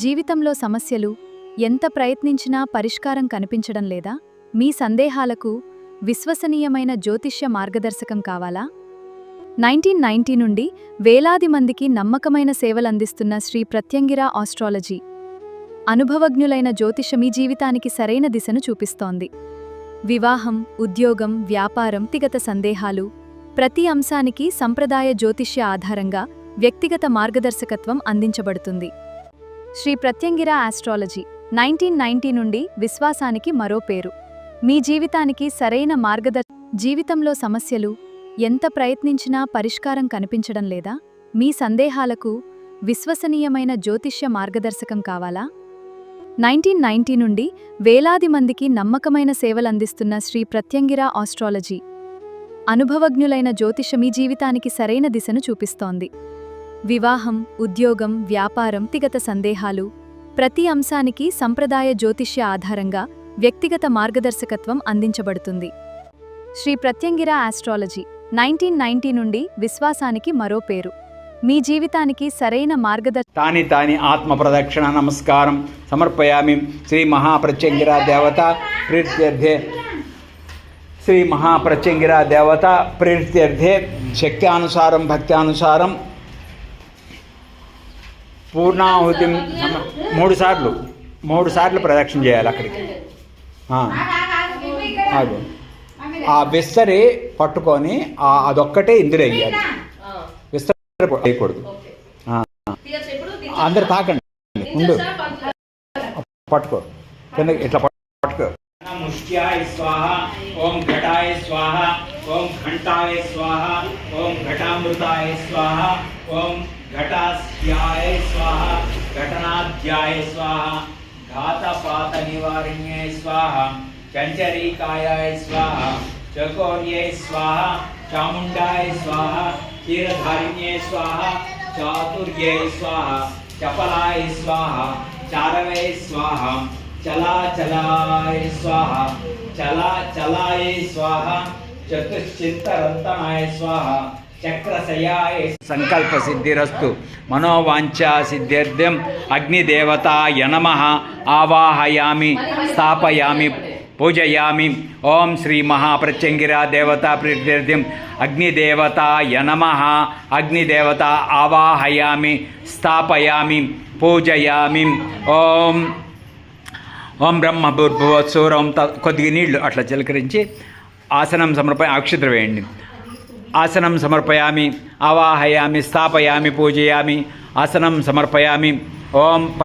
జీవితంలో సమస్యలు ఎంత ప్రయత్నించినా పరిష్కారం కనిపించడం లేదా? మీ సందేహాలకు విశ్వసనీయమైన జ్యోతిష్య మార్గదర్శకం కావాలా? 1990 నుండి వేలాది మందికి నమ్మకమైన సేవలందిస్తున్న శ్రీ ప్రత్యంగిర ఆస్ట్రాలజీ అనుభవజ్ఞులైన జ్యోతిష మీ జీవితానికి సరైన దిశను చూపిస్తోంది. వివాహం, ఉద్యోగం, వ్యాపారం, వ్యక్తిగత సందేహాలు ప్రతి అంశానికి సంప్రదాయ జ్యోతిష్య ఆధారంగా వ్యక్తిగత మార్గదర్శకత్వం అందించబడుతుంది. శ్రీ ప్రత్యంగిర ఆస్ట్రాలజీ 1990 నుండి విశ్వాసానికి మరో పేరు. మీ జీవితానికి సరైన జీవితంలో సమస్యలు ఎంత ప్రయత్నించినా పరిష్కారం కనిపించడం లేదా? మీ సందేహాలకు విశ్వసనీయమైన జ్యోతిష్య మార్గదర్శకం కావాలా? 1990 నుండి వేలాది మందికి నమ్మకమైన సేవలందిస్తున్న శ్రీ ప్రత్యంగిర ఆస్ట్రాలజీ అనుభవజ్ఞులైన జ్యోతిష మీ జీవితానికి సరైన దిశను చూపిస్తోంది. వివాహం, ఉద్యోగం, వ్యాపారం, వ్యక్తిగత సందేహాలు ప్రతి అంశానికి సంప్రదాయ జ్యోతిష్య ఆధారంగా వ్యక్తిగత మార్గదర్శకత్వం అందించబడుతుంది. శ్రీ ప్రత్యంగిర ఆస్ట్రాలజీ 1990 నుండి విశ్వాసానికి మరో పేరు. మీ జీవితానికి సరైన తాని ఆత్మ ప్రదక్షిణ నమస్కారం సమర్పయామి. శ్రీ మహాప్రత్యంగిర దేవత ప్రీత్యర్థే శ్రీ మహాప్రత్యంగిర దేవత ప్రీత్యర్థే శక్త్యానుసారం భక్త్యానుసారం పూర్ణాహుతి 3 సార్లు ప్రదక్షిణ చేయాలి. అక్కడికి అది ఆ విస్తరి పట్టుకొని అదొక్కటే ఇందులో వేయాలి. విస్తరి వేయకూడదు. అందరు తాకండి, ఉండు, పట్టుకో, కింద ఇట్లా పట్టుకో. ముష్ట్యాయ స్వాహ, ఓం ఘటాయ స్వాహ, ఓం ఘంటాయ స్వాహ, ఓం ఘటామృతాయ స్వాహ, ఓం ఘటాస్యాయ స్వాహ, ఘటనాధ్యాయ స్వాహ, ఘాతపాత నివారిణ్యై స్వాహ, చంచరీకాయాయ స్వాహ, చకోర్యై స్వాహ, చాముండాయ స్వాహ, క్షీరధారిణ్యై స్వాహ, చాతుర్యై స్వాహ, చపలాయ స్వాహ, చారవై స్వాహ, చలాచలాయ స్వాహ, చలాచలాయ స్వాహ, చతుశ్చింతరంతనాయ స్వాహ, చక్రశయాయ. సంకల్ప సిద్ధిరస్తు. మనోవాంఛా సిద్ధ్యర్థం అగ్నిదేవతాయ నమః ఆవాహయామి, స్థాపయామి, పూజయామి. ఓం శ్రీ మహాప్రత్యంగిర దేవతా ప్రీత్యర్థం అగ్నిదేవతాయ నమః. అగ్నిదేవత ఆవాహయామి, స్థాపయామి, పూజయామి. ఓం ఓం బ్రహ్మ భూర్భువస్సూరం. కొద్దిగా నీళ్లు అట్లా చిలకరించి ఆసనం అక్షింతలు వేయండి. ఆసనం సమర్పయామి, ఆవాహయామి, స్థాపయామి, పూజయామి. ఆసనం సమర్పయామి. ఓం